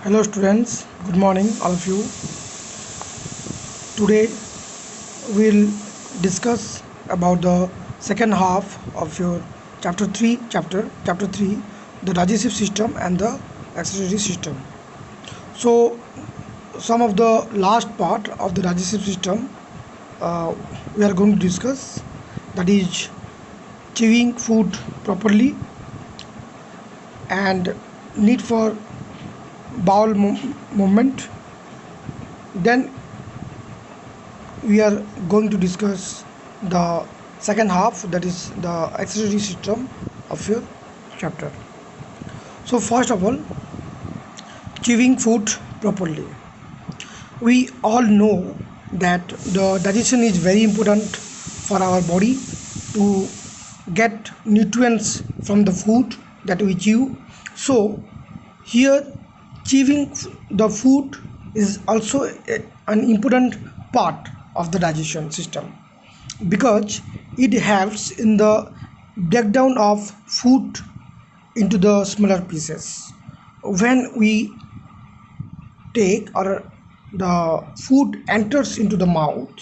Hello students, good morning all of you. Today we'll discuss about the second half of your chapter 3, the digestive system and the excretory system. So some of the last part of the digestive system uh, we are going to discuss, that is chewing food properly and need for bowel movement. Then we are going to discuss the second half, that is the accessory system of your chapter. So first of all, chewing food properly. We all know that the digestion is very important for our body to get nutrients from the food that we chew. So here chewing the food is also an important part of the digestion system, because it helps in the breakdown of food into the smaller pieces. When we take or the food enters into the mouth,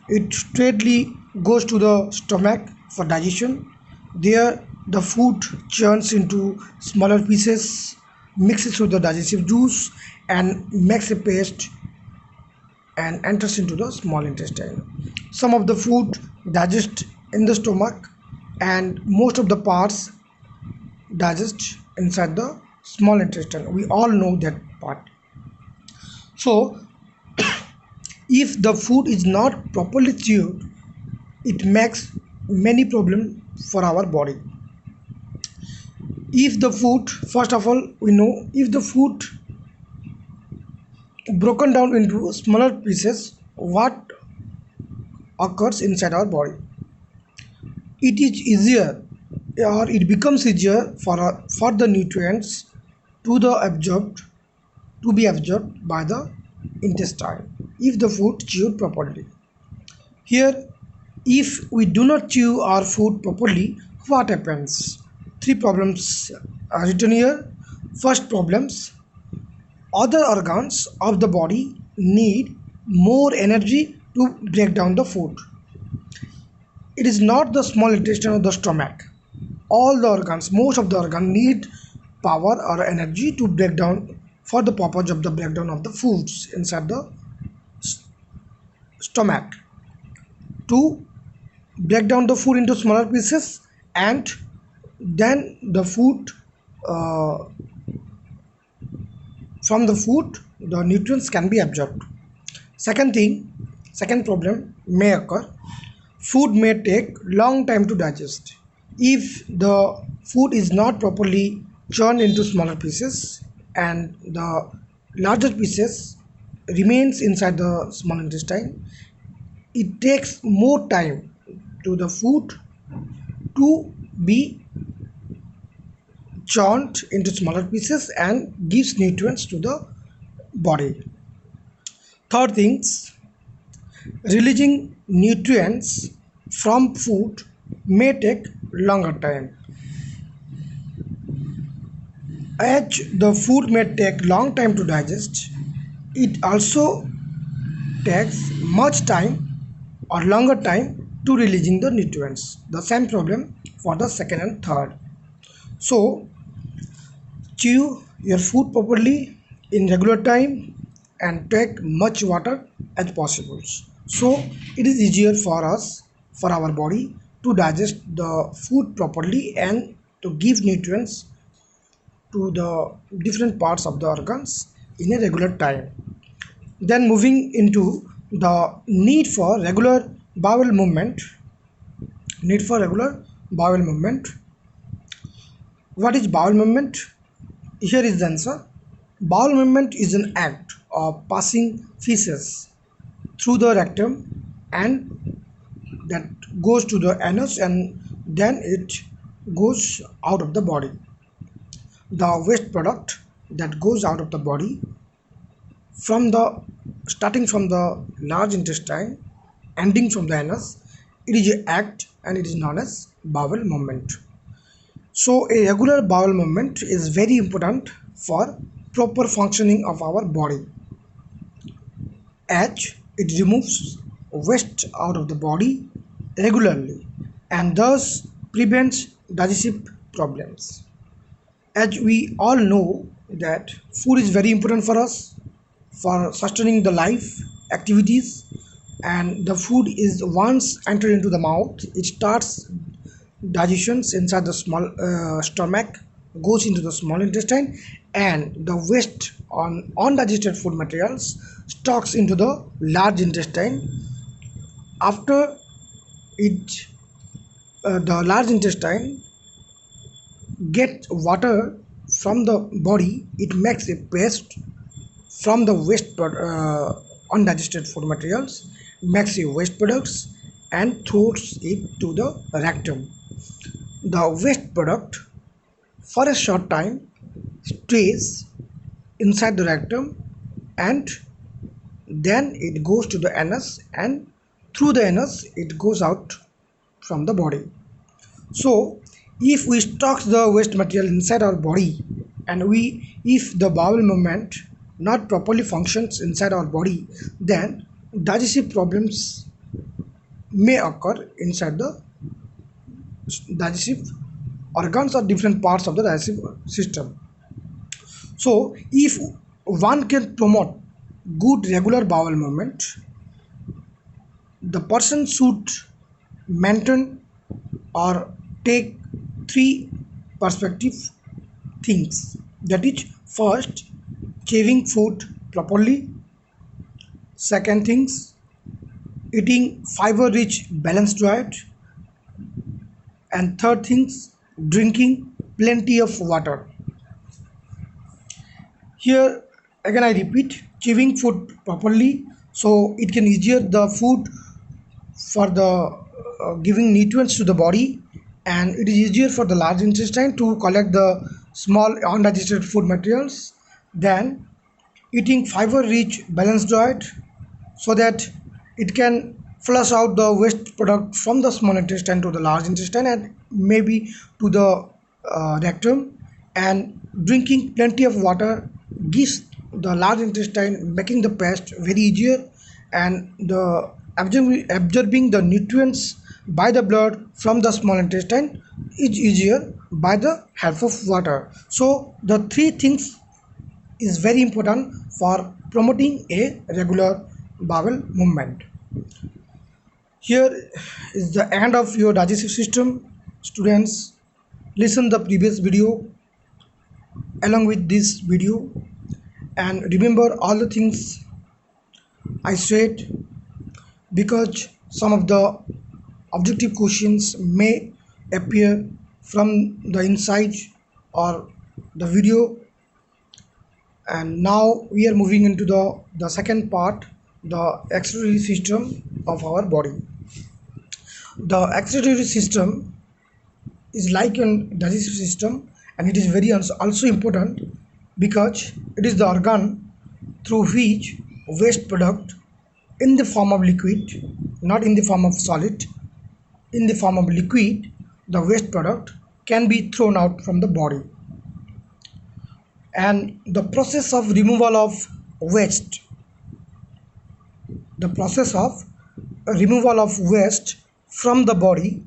it straightly goes to the stomach for digestion. There the food churns into smaller pieces, mixes with the digestive juice and makes a paste and enters into the small intestine. Some of the food digest in the stomach and most of the parts digest inside the small intestine. We all know that part. So if the food is not properly chewed, it makes many problems for our body. If the food, first of all, we know, if the food broken down into smaller pieces, what occurs inside our body, it is easier, or it becomes easier for the nutrients to the absorbed to be absorbed by the intestine if the food chewed properly. Here, if we do not chew our food properly, what happens? Three problems are written here. First problems: other organs of the body need more energy to break down the food. It is not the small intestine or the stomach. All the organs, most of the organs need power or energy to break down, for the purpose of the breakdown of the foods inside the stomach, to break down the food into smaller pieces, and then the food, uh, from the food the nutrients can be absorbed. Second problem may occur: food may take long time to digest. If the food is not properly churned into smaller pieces and the larger pieces remains inside the small intestine, it takes more time to the food to be churned into smaller pieces and gives nutrients to the body. Third things, releasing nutrients from food may take longer time. As the food may take long time to digest, it also takes much time or longer time to releasing the nutrients. The same problem for the second and third. So chew your food properly in regular time and take much water as possible. So it is easier for us, for our body, to digest the food properly and to give nutrients to the different parts of the organs in a regular time. Then moving into the bowel movement. Need for regular bowel movement. What is bowel movement? Here is the answer. Bowel movement is an act of passing feces through the rectum, and that goes to the anus, and then it goes out of the body. The waste product that goes out of the body from the starting from the large intestine, ending from the anus, it is an act and it is known as bowel movement. So a regular bowel movement is very important for proper functioning of our body. H. It removes waste out of the body regularly and thus prevents digestive problems. As we all know that food is very important for us for sustaining the life activities, and the food is once entered into the mouth, it starts digestions inside the small stomach, goes into the small intestine, and the waste on undigested food materials stocks into the large intestine. After it the large intestine get water from the body, it makes a paste from the undigested food materials, makes a waste products and throws it to the rectum. The waste product for a short time stays inside the rectum, and then it goes to the anus, and through the anus it goes out from the body. So if we stock the waste material inside our body, and if the bowel movement not properly functions inside our body, then digestive problems may occur inside the digestive organs or different parts of the digestive system. So if one can promote good regular bowel movement, the person should maintain or take three perspective things, that is, first, chewing food properly; second things, eating fiber rich balanced diet; and third things, drinking plenty of water. Here again I repeat, chewing food properly, so it can easier the food for the giving nutrients to the body, and it is easier for the large intestine to collect the small undigested food materials. Then eating fiber rich balanced diet, so that it can flush out the waste product from the small intestine to the large intestine and maybe to the rectum. And drinking plenty of water gives the large intestine making the paste very easier, and the absorbing the nutrients by the blood from the small intestine is easier by the help of water. So the three things is very important for promoting a regular bowel movement. Here is the end of your digestive system. Students, listen the previous video along with this video, and remember all the things I said, because some of the objective questions may appear from the inside or the video. And now we are moving into the second part, the excretory system of our body. The excretory system is like a digestive system, and it is very also important because it is the organ through which waste product in the form of liquid, not in the form of solid, in the form of liquid, the waste product can be thrown out from the body. And the process of removal of waste, the process of removal of waste from the body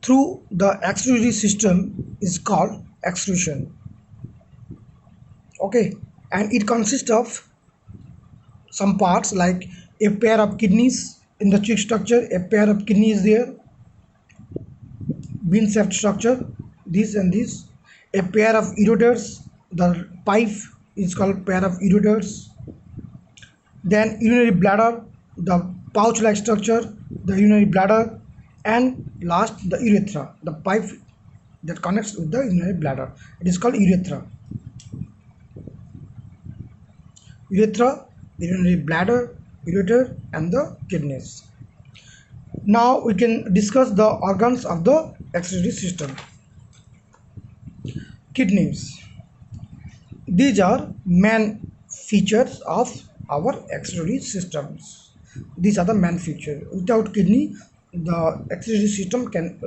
through the excretory system is called excretion. Okay, and it consists of some parts like a pair of kidneys. In the cheek structure, a pair of kidneys there, bean shaped structure, this and this. A pair of ureters, the pipe is called pair of ureters. Then urinary bladder, the pouch like structure, the urinary bladder. And last, the urethra, the pipe that connects with the urinary bladder, it is called urethra. Urethra, urinary bladder, ureter, and the kidneys. Now we can discuss the organs of the excretory system. Kidneys, these are main features of our excretory systems. These are the main features. Without kidney, the excretory system could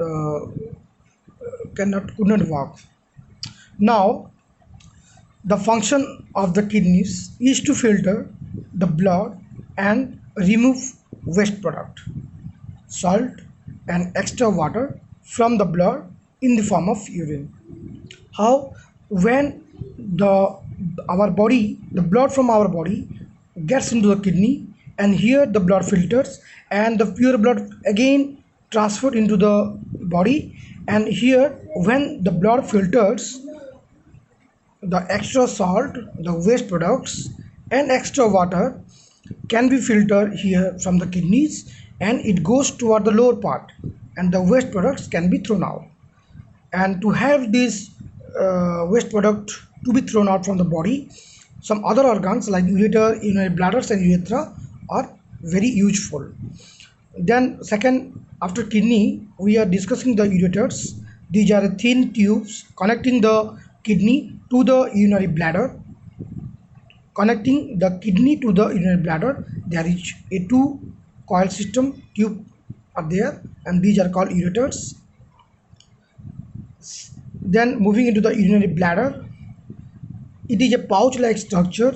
not work. Now The function of the kidneys is to filter the blood and remove waste product, salt and extra water from the blood in the form of urine. How? When the our body, the blood from our body gets into the kidney, and here the blood filters and the pure blood again transferred into the body, and here when the blood filters, the extra salt, the waste products and extra water can be filtered here from the kidneys, and it goes toward the lower part, and the waste products can be thrown out. And to have this waste product to be thrown out from the body, some other organs like ureter, urinary bladders and urethra are very useful. Then second, after kidney we are discussing the ureters. These are thin tubes connecting the kidney to the urinary bladder. Connecting the kidney to the urinary bladder, there is a two coil system tube are there, and these are called ureters. Then moving into the urinary bladder, it is a pouch-like structure.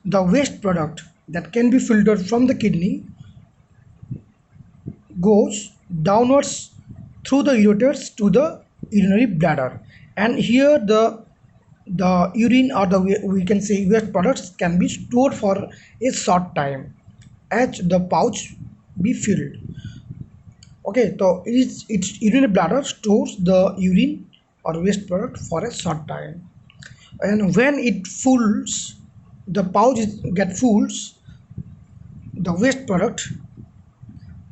The waste product that can be filtered from the kidney goes downwards through the ureters to the urinary bladder, and here the urine or the we can say waste products can be stored for a short time as the pouch be filled. Okay, so its urinary bladder stores the urine or waste product for a short time, and when it fulls, the pouch get fulls, the waste product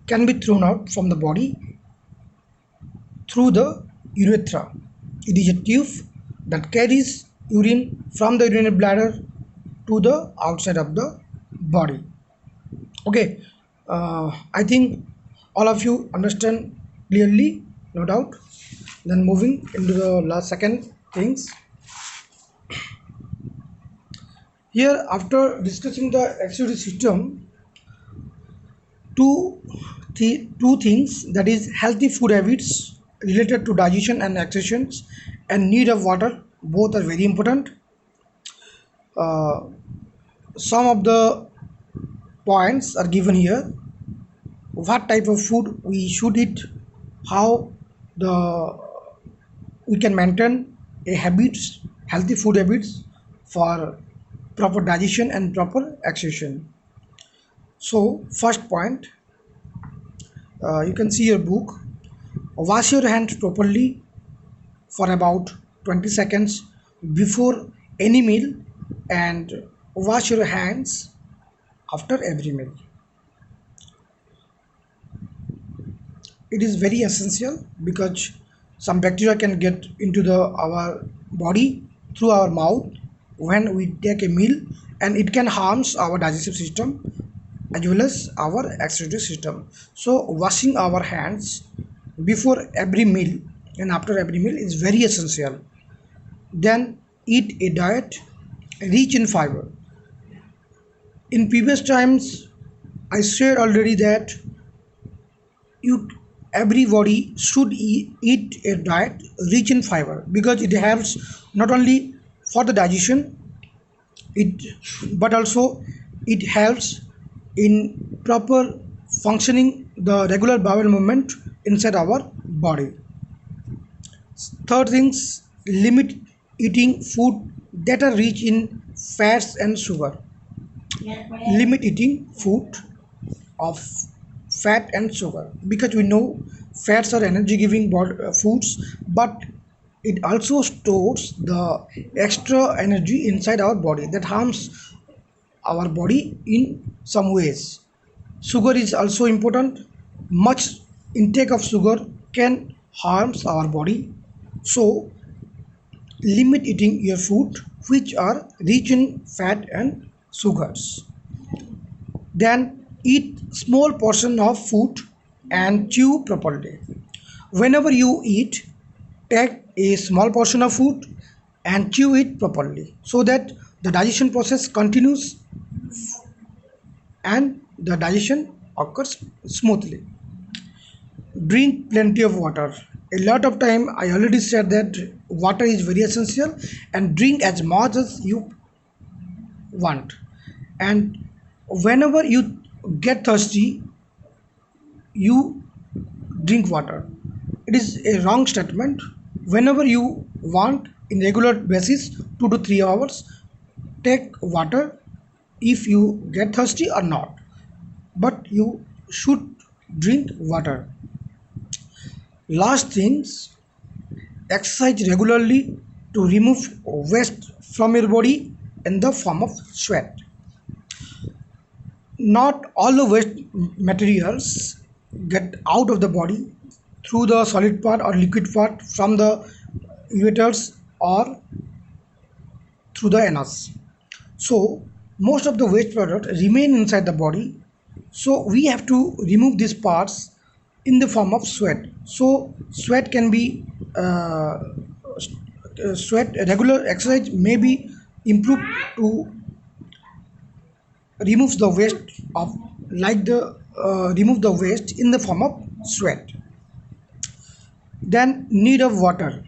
can be thrown out from the body through the urethra. It is a tube that carries urine from the urinary bladder to the outside of the body. Okay, I think all of you understand clearly, no doubt. Then moving into the last second things. Here, after discussing the excretory system, two two things, that is healthy food habits related to digestion and excretions and need of water, both are very important. Uh, some of the points are given here. What type of food we should eat, how the we can maintain a habits, healthy food habits for proper digestion and proper excretion. So first point, you can see your book. Wash your hands properly for about 20 seconds before any meal, and wash your hands after every meal. It is very essential because some bacteria can get into the our body through our mouth when we take a meal, and it can harms our digestive system as well as our excretory system. So washing our hands before every meal and after every meal is very essential. Then eat a diet rich in fiber. In previous times I said already that you everybody should eat a diet rich in fiber because it helps not only for the digestion, it but also it helps in proper functioning the regular bowel movement inside our body. Third things, limit eating food that are rich in fats and sugar. Limit eating food of fat and sugar because we know fats are energy giving foods, but it also stores the extra energy inside our body that harms our body in some ways. Sugar is also important. Much intake of sugar can harms our body, so limit eating your food which are rich in fat and sugars. Then eat small portion of food and chew properly. Whenever you eat, take a small portion of food and chew it properly so that the digestion process continues and the digestion occurs smoothly. Drink plenty of water. A lot of time I already said that water is very essential, and drink as much as you want. And whenever you get thirsty, you drink water. It is a wrong statement. Whenever you want in regular basis 2 to 3 hours, take water if you get thirsty or not, but you should drink water. Last things, exercise regularly to remove waste from your body in the form of sweat. Not all the waste materials get out of the body through the solid part or liquid part from the ureters or through the anus. So most of the waste product remain inside the body. So we have to remove these parts in the form of sweat. So sweat can be sweat. Regular exercise may be improved to remove the waste of like the remove the waste in the form of sweat. Then need of water.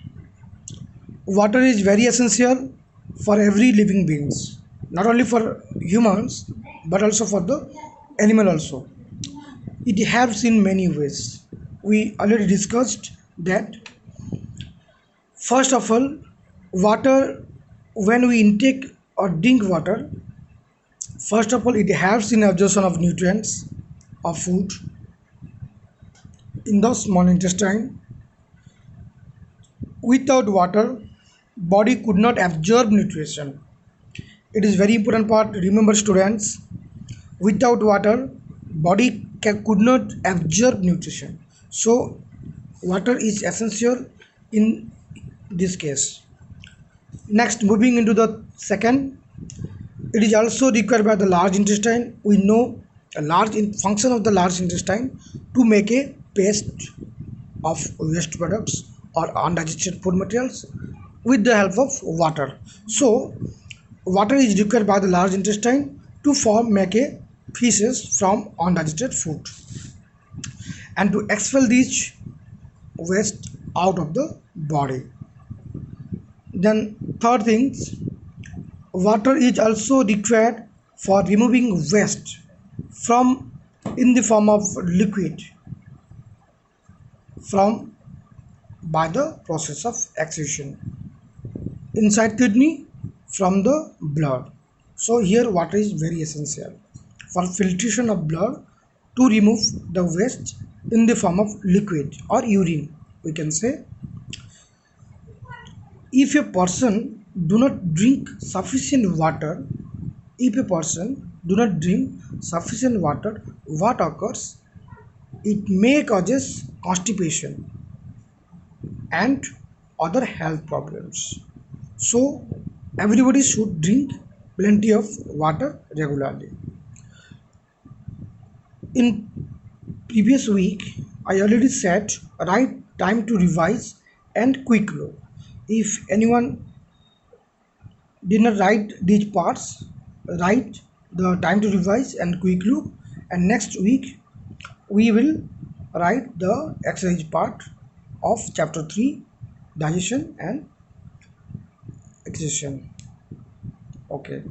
Water is very essential for every living beings, not only for humans but also for the animal also. It helps in many ways. We already discussed that. First of all, water, when we intake or drink water, first of all it helps in absorption of nutrients of food in the small intestine. Without water, body could not absorb nutrition. It is very important part. Remember students, without water, body could not absorb nutrition. So water is essential in this case. Next, moving into the second, it is also required by the large intestine. We know a function of the large intestine to make a paste of waste products or undigested food materials with the help of water. So water is required by the large intestine to make a feces from undigested food and to expel these waste out of the body. Then third things, water is also required for removing waste from in the form of liquid from by the process of excretion inside kidney from the blood. So here water is very essential for filtration of blood to remove the waste in the form of liquid or urine, we can say. If a person do not drink sufficient water, if a person do not drink sufficient water, what occurs? It may causes constipation and other health problems. So everybody should drink plenty of water regularly. In previous week, I already said right time to revise and quick look. If anyone did not write these parts, write the time to revise and quick look, and next week we will write the exercise part of chapter 3, digestion and exertion. Okay.